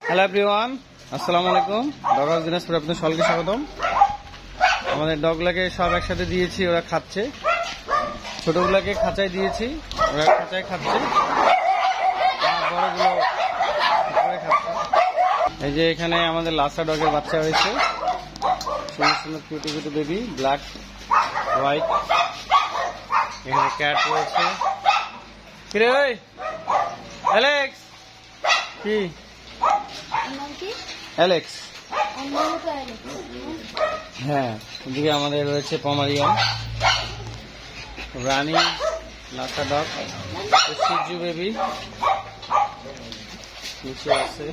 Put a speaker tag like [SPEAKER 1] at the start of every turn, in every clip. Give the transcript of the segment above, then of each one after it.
[SPEAKER 1] Hello everyone, আসসালামু আলাইকুম। Dog house দিনাজপুরে আপনাদের সকলকে স্বাগতম। আমাদের ডগগুলাকে সব একসাথে দিয়েছি, ওরা খাচ্ছে। ছোটগুলাকে খাঁচায় দিয়েছি, ওরা খাঁচায় খাচ্ছে, আর বড়গুলো উপরে খাচ্ছে। এই যে এখানে আমাদের লাসা ডগের বাচ্চা হয়েছে, সুন্দর সুন্দর cutie cutie baby, black white. এখানে ক্যাট রয়েছে। কিরে ওই অ্যালেক্স, কি অ্যালেক্স? হ্যাঁ, এদিকে আমাদের রয়েছে পমারিয়ান, রানী, লাসা ডগ, সিজু বেবি নিচে আছে।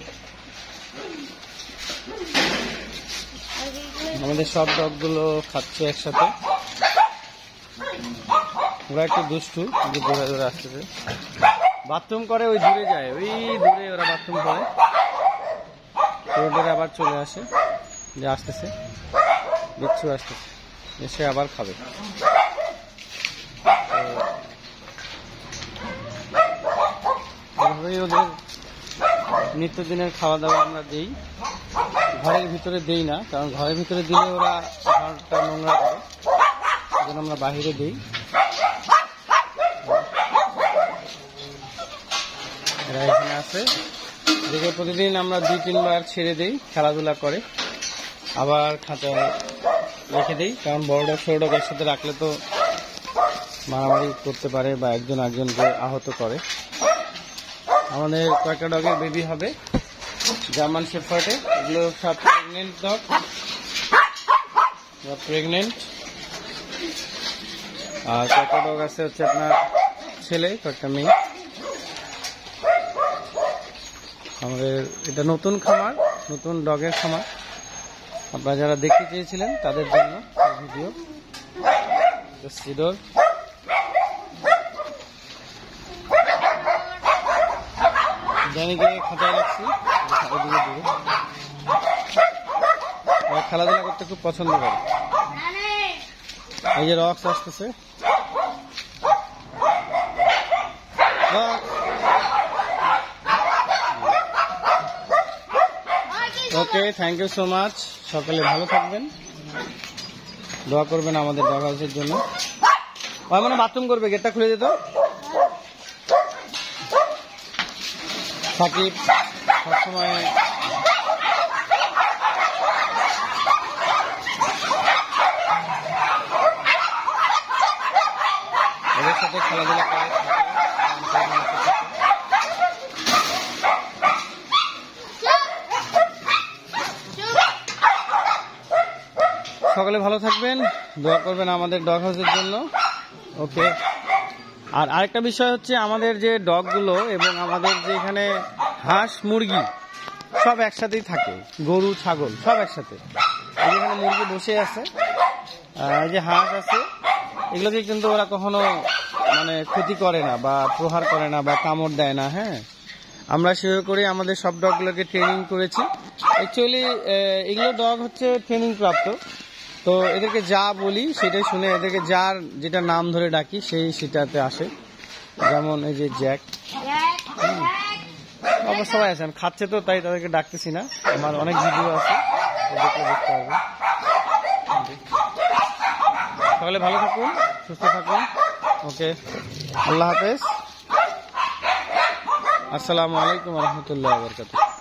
[SPEAKER 1] আমাদের সব ডগগুলো খাচ্ছে একসাথে। ওরা একটু দুষ্টু, দূরে দূরে আসতেছে, বাথরুম করে, ওই দূরে যায়, ওই দূরে ওরা বাথরুম করে, দূরে আবার চলে আসে। যে আসতেছে, বিচ্ছু আসতেছে, এসে আবার খাবে। এভাবেই ওদের নিত্যদিনের খাওয়া দাওয়া আমরা দিই। ঘরের ভিতরে দিই না, কারণ ঘরের ভিতরে দিলে ওরা ঘরটা নোংরা করে, সেজন্য আমরা বাহিরে দিই। এরা এখানে আছে, এদিকে প্রতিদিন আমরা 2-3 বার ছেড়ে দিই, খেলাধুলা করে, আবার খাঁচায় রেখে দিই। কারণ বড় ডগ ছোট ডগ একসাথে রাখলে তো মারামারি করতে পারে বা একজন একজনকে আহত করে। আমাদের কয়েকটা ডগের বেবি হবে, জার্মান শেফার্ডে, এগুলো সব প্রেগনেন্ট ডগ, প্রেগনেন্ট। আর কয়েকটা ডগ আছে হচ্ছে আপনার ছেলে, কয়েকটা মেয়ে। আমাদের এটা নতুন খামার, নতুন ডগের খামার। আপনারা যারা দেখতে চেয়েছিলেন তাদের জন্য ভিডিও। সিডোর, জানিকে খাঁচায় রাখছি, খেলাধুলা করতে খুব পছন্দ করে। এই যে রক্স আসতেছে, ওকে, থ্যাংক ইউ সো মাচ। সকালে ভালো থাকবেন, দোয়া করবেন আমাদের ডগ হাউসের জন্য। মানে বাথরুম করবে, গেটটা খুলে দিত। সাকিব সবসময় ওদের সাথে খেলাধুলা করে। সকলে ভালো থাকবেন, দোয়া করবেন আমাদের ডগ হাউসের জন্য। ওকে। আর আরেকটা বিষয় হচ্ছে, আমাদের যে ডগগুলো এবং আমাদের যে এখানে হাঁস মুরগি সব একসাথেই থাকে, গরু ছাগল সব একসাথে। এই যেখানে মুরগি বসে আছে, এই যে হাঁস আছে, এগুলোকে কিন্তু ওরা কখনো মানে ক্ষতি করে না বা প্রহার করে না বা কামড় দেয় না। হ্যাঁ, আমরা সেভাবে করে আমাদের সব ডগগুলোকে ট্রেনিং করেছি। অ্যাকচুয়ালি এগুলো ডগ হচ্ছে ট্রেনিং প্রাপ্ত, তো এদেরকে যা বলি সেটাই শুনে, এদেরকে যার যেটা নাম ধরে ডাকি সেটাতে আসে। যেমন এই যে জ্যাক, সবাই আছেন, খাচ্ছে তো তাই তাদেরকে ডাকতেছি না। আমার অনেক ভিডিও আছে, দেখলে দেখতে পারবেন। সকালে ভালো থাকুন, সুস্থ থাকুন। ওকে, আল্লাহ হাফেজ, আসসালামু আলাইকুম ওয়া রাহমাতুল্লাহি ওয়া বারাকাতুহু।